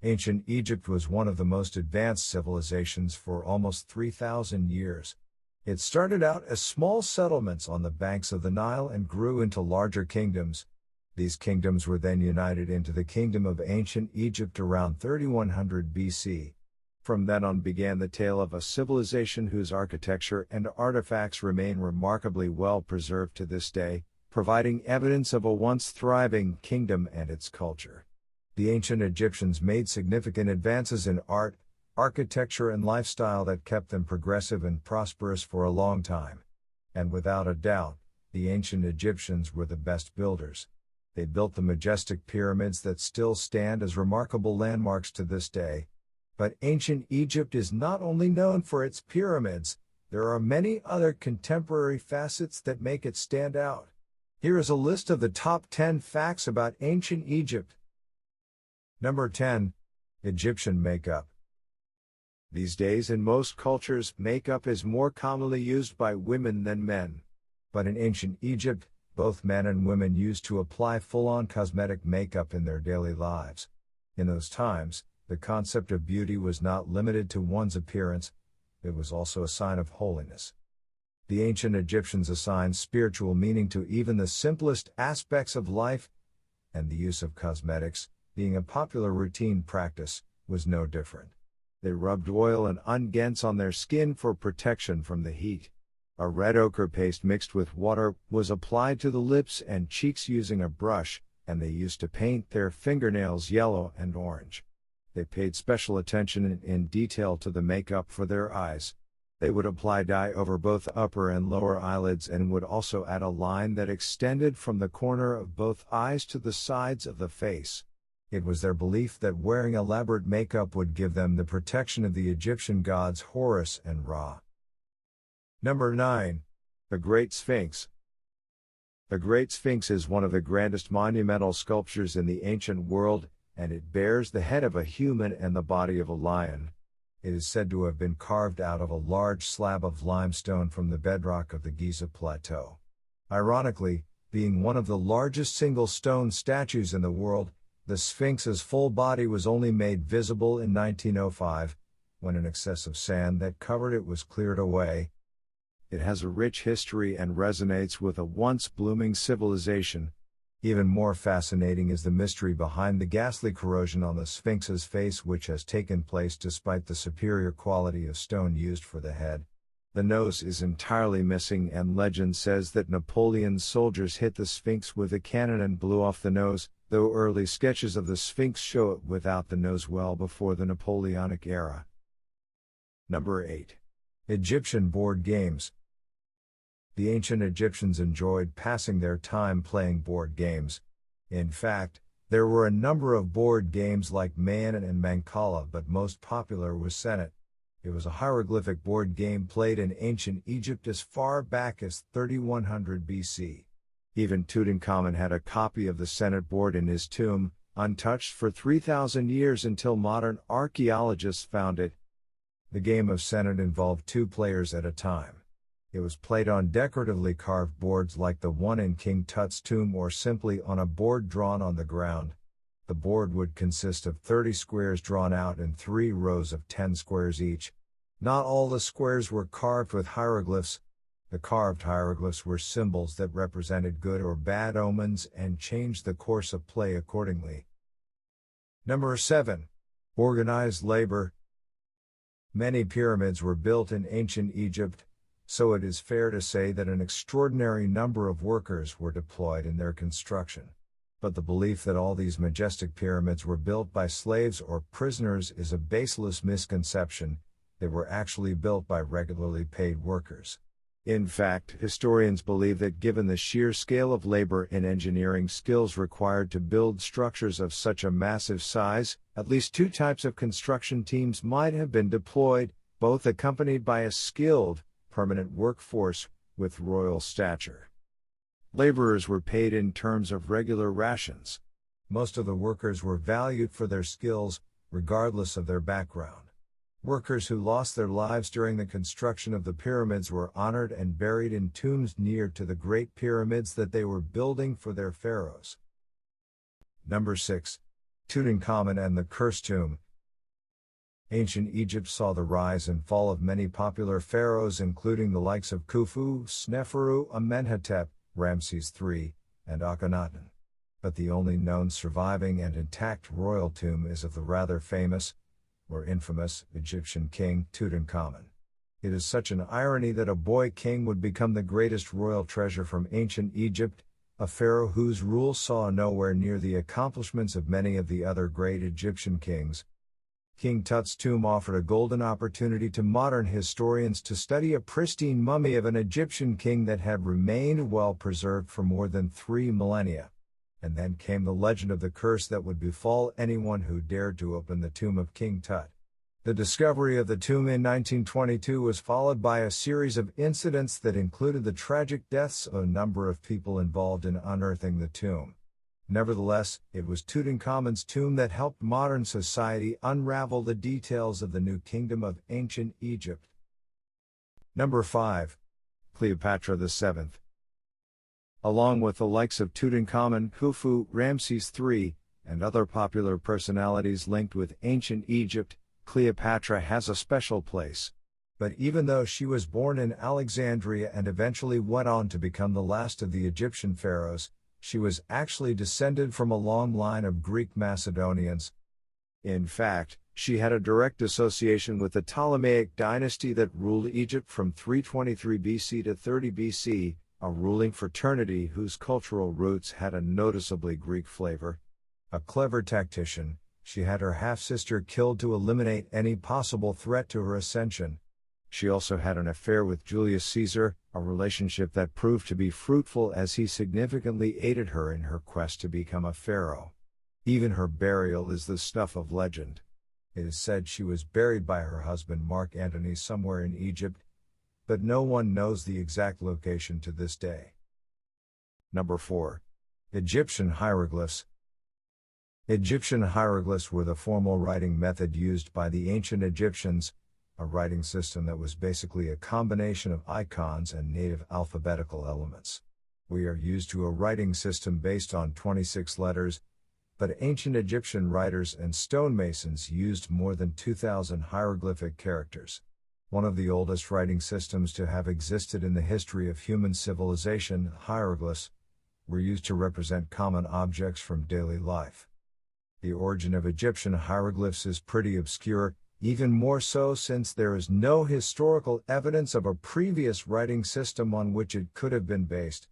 Ancient Egypt was one of the most advanced civilizations for almost 3,000 years. It started out as small settlements on the banks of the Nile and grew into larger kingdoms. These kingdoms were then united into the Kingdom of Ancient Egypt around 3100 BC. From then on began the tale of a civilization whose architecture and artifacts remain remarkably well preserved to this day, providing evidence of a once thriving kingdom and its culture. The ancient Egyptians made significant advances in art, architecture and lifestyle that kept them progressive and prosperous for a long time. And without a doubt, the ancient Egyptians were the best builders. They built the majestic pyramids that still stand as remarkable landmarks to this day. But ancient Egypt is not only known for its pyramids, there are many other contemporary facets that make it stand out. Here is a list of the top 10 facts about ancient Egypt. Number 10. Egyptian makeup. These days in most cultures, makeup is more commonly used by women than men. But in ancient Egypt, both men and women used to apply full-on cosmetic makeup in their daily lives. In those times, the concept of beauty was not limited to one's appearance, it was also a sign of holiness. The ancient Egyptians assigned spiritual meaning to even the simplest aspects of life, and the use of cosmetics, being a popular routine practice, was no different. They rubbed oil and unguents on their skin for protection from the heat. A red ochre paste mixed with water was applied to the lips and cheeks using a brush, and they used to paint their fingernails yellow and orange. They paid special attention in detail to the makeup for their eyes. They would apply dye over both upper and lower eyelids and would also add a line that extended from the corner of both eyes to the sides of the face. It was their belief that wearing elaborate makeup would give them the protection of the Egyptian gods Horus and Ra. Number 9. The Great Sphinx. The Great Sphinx is one of the grandest monumental sculptures in the ancient world, and it bears the head of a human and the body of a lion. It is said to have been carved out of a large slab of limestone from the bedrock of the Giza Plateau. Ironically, being one of the largest single stone statues in the world, the Sphinx's full body was only made visible in 1905, when an excess of sand that covered it was cleared away. It has a rich history and resonates with a once blooming civilization. Even more fascinating is the mystery behind the ghastly corrosion on the Sphinx's face, which has taken place despite the superior quality of stone used for the head. The nose is entirely missing, and legend says that Napoleon's soldiers hit the Sphinx with a cannon and blew off the nose, though early sketches of the Sphinx show it without the nose well before the Napoleonic era. Number 8. Egyptian board games. The ancient Egyptians enjoyed passing their time playing board games. In fact, there were a number of board games like Mayan and Mancala, but most popular was Senet. It was a hieroglyphic board game played in ancient Egypt as far back as 3100 BC. Even Tutankhamun had a copy of the Senet board in his tomb, untouched for 3,000 years until modern archaeologists found it. The game of Senet involved 2 players at a time. It was played on decoratively carved boards like the one in King Tut's tomb, or simply on a board drawn on the ground. The board would consist of 30 squares drawn out in 3 rows of 10 squares each. Not all the squares were carved with hieroglyphs. The carved hieroglyphs were symbols that represented good or bad omens and changed the course of play accordingly. Number 7. Organized labor. Many pyramids were built in ancient Egypt, so it is fair to say that an extraordinary number of workers were deployed in their construction. But the belief that all these majestic pyramids were built by slaves or prisoners is a baseless misconception. They were actually built by regularly paid workers. In fact, historians believe that given the sheer scale of labor and engineering skills required to build structures of such a massive size, at least 2 types of construction teams might have been deployed, both accompanied by a skilled, permanent workforce with royal stature. Laborers were paid in terms of regular rations. Most of the workers were valued for their skills, regardless of their background. Workers who lost their lives during the construction of the pyramids were honored and buried in tombs near to the great pyramids that they were building for their pharaohs. Number 6. Tutankhamun and the Cursed Tomb. Ancient Egypt saw the rise and fall of many popular pharaohs including the likes of Khufu, Sneferu, Amenhotep, Ramses III, and Akhenaten. But the only known surviving and intact royal tomb is of the rather famous, or infamous, Egyptian king Tutankhamun. It is such an irony that a boy king would become the greatest royal treasure from ancient Egypt, a pharaoh whose rule saw nowhere near the accomplishments of many of the other great Egyptian kings. King Tut's tomb offered a golden opportunity to modern historians to study a pristine mummy of an Egyptian king that had remained well preserved for more than 3 millennia. And then came the legend of the curse that would befall anyone who dared to open the tomb of King Tut. The discovery of the tomb in 1922 was followed by a series of incidents that included the tragic deaths of a number of people involved in unearthing the tomb. Nevertheless, it was Tutankhamun's tomb that helped modern society unravel the details of the new kingdom of ancient Egypt. Number 5. Cleopatra VII. Along with the likes of Tutankhamun, Khufu, Ramses III, and other popular personalities linked with ancient Egypt, Cleopatra has a special place. But even though she was born in Alexandria and eventually went on to become the last of the Egyptian pharaohs, she was actually descended from a long line of Greek Macedonians. In fact, she had a direct association with the Ptolemaic dynasty that ruled Egypt from 323 BC to 30 BC, a ruling fraternity whose cultural roots had a noticeably Greek flavor. A clever tactician, she had her half-sister killed to eliminate any possible threat to her ascension. She also had an affair with Julius Caesar, a relationship that proved to be fruitful as he significantly aided her in her quest to become a pharaoh. Even her burial is the stuff of legend. It is said she was buried by her husband Mark Antony somewhere in Egypt, but no one knows the exact location to this day. Number 4. Egyptian Hieroglyphs. Egyptian hieroglyphs were the formal writing method used by the ancient Egyptians, a writing system that was basically a combination of icons and native alphabetical elements. We are used to a writing system based on 26 letters, but ancient Egyptian writers and stonemasons used more than 2,000 hieroglyphic characters. One of the oldest writing systems to have existed in the history of human civilization, hieroglyphs were used to represent common objects from daily life. The origin of Egyptian hieroglyphs is pretty obscure, even more so since there is no historical evidence of a previous writing system on which it could have been based.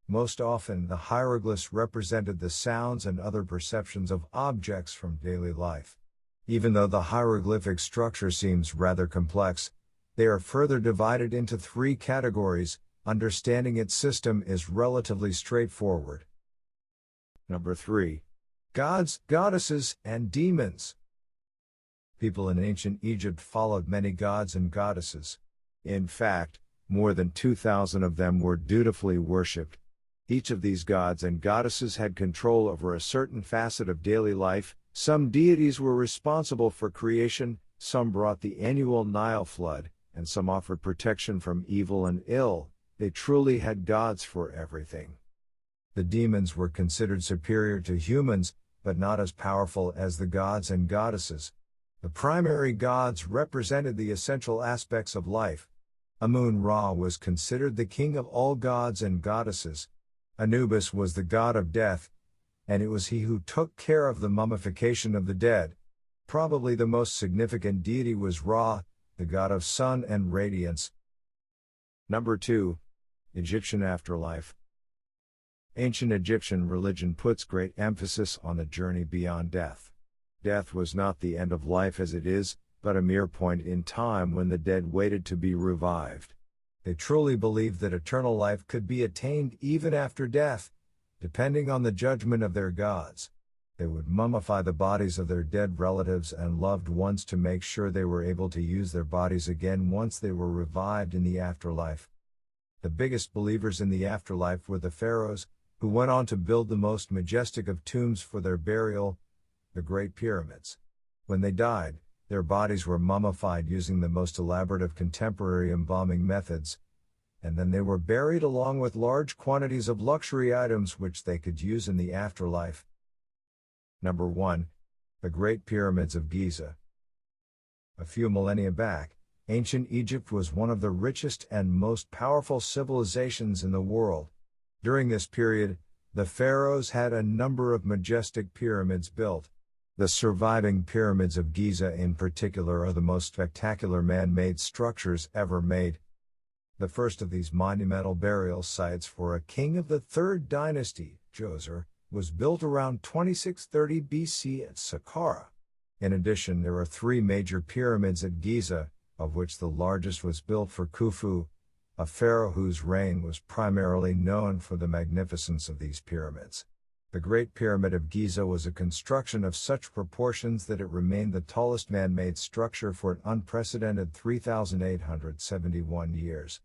Most often, the hieroglyphs represented the sounds and other perceptions of objects from daily life. Even though the hieroglyphic structure seems rather complex, they are further divided into 3 categories. Understanding its system is relatively straightforward. Number 3. Gods, goddesses, and demons. People in ancient Egypt followed many gods and goddesses. In fact, more than 2,000 of them were dutifully worshipped. Each of these gods and goddesses had control over a certain facet of daily life. Some deities were responsible for creation, some brought the annual Nile flood, and some offered protection from evil and ill. They truly had gods for everything. The demons were considered superior to humans, but not as powerful as the gods and goddesses. The primary gods represented the essential aspects of life. Amun-Ra was considered the king of all gods and goddesses. Anubis was the god of death, and it was he who took care of the mummification of the dead. Probably the most significant deity was Ra, the god of sun and radiance. Number 2. Egyptian Afterlife. Ancient Egyptian religion puts great emphasis on the journey beyond death. Death was not the end of life as it is, but a mere point in time when the dead waited to be revived. They truly believed that eternal life could be attained even after death, depending on the judgment of their gods. They would mummify the bodies of their dead relatives and loved ones to make sure they were able to use their bodies again once they were revived in the afterlife. The biggest believers in the afterlife were the pharaohs, who went on to build the most majestic of tombs for their burial, the Great Pyramids. When they died, their bodies were mummified using the most elaborate of contemporary embalming methods, and then they were buried along with large quantities of luxury items which they could use in the afterlife. Number 1. The Great Pyramids of Giza. A few millennia back, ancient Egypt was one of the richest and most powerful civilizations in the world. During this period, the pharaohs had a number of majestic pyramids built. The surviving pyramids of Giza in particular are the most spectacular man-made structures ever made. The first of these monumental burial sites for a king of the Third Dynasty, Djoser, was built around 2630 BC at Saqqara. In addition, there are three major pyramids at Giza, of which the largest was built for Khufu, a pharaoh whose reign was primarily known for the magnificence of these pyramids. The Great Pyramid of Giza was a construction of such proportions that it remained the tallest man-made structure for an unprecedented 3,871 years.